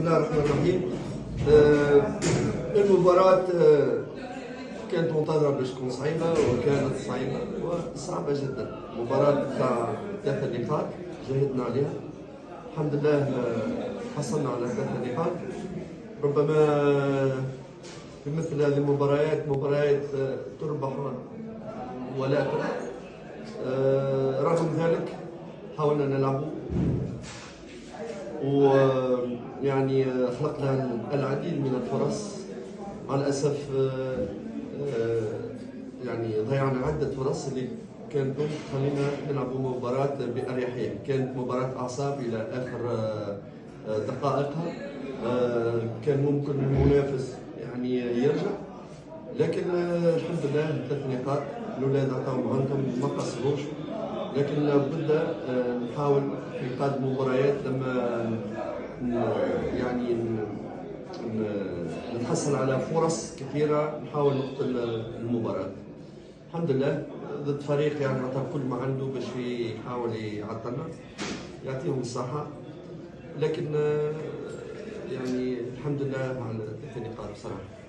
بسم الله الرحمن الرحيم. المباراة كانت منتظرة باش تكون صعيبة، وكانت صعيبة وصعبة جدا. مباراة تاع 3 نقاط جهدنا عليها، الحمد لله حصلنا على 3 نقاط. ربما في مثل هذه المباريات مباريات تربح ولا تربح. رغم ذلك حاولنا نلعب ويعني خلقنا العديد من الفرص. مع الأسف يعني ضيعنا عدة فرص اللي كانت تخلينا نلعب مباراة بأريحية. كانت مباراة أعصاب إلى آخر دقائقها. كان ممكن المنافس يعني يرجع، لكن الحمد لله 3 نقاط الأولاد عطاهم عندهم ما قصروش. لكن لابد نحاول في قادم المباريات لما يعني نحصل على فرص كثيره نحاول نقتل المباراه. الحمد لله ضد فريق يعني عطى كل ما عنده باش يحاول يعطلنا، يعطيهم الصحه. لكن يعني الحمد لله على 3 نقاط بصراحه.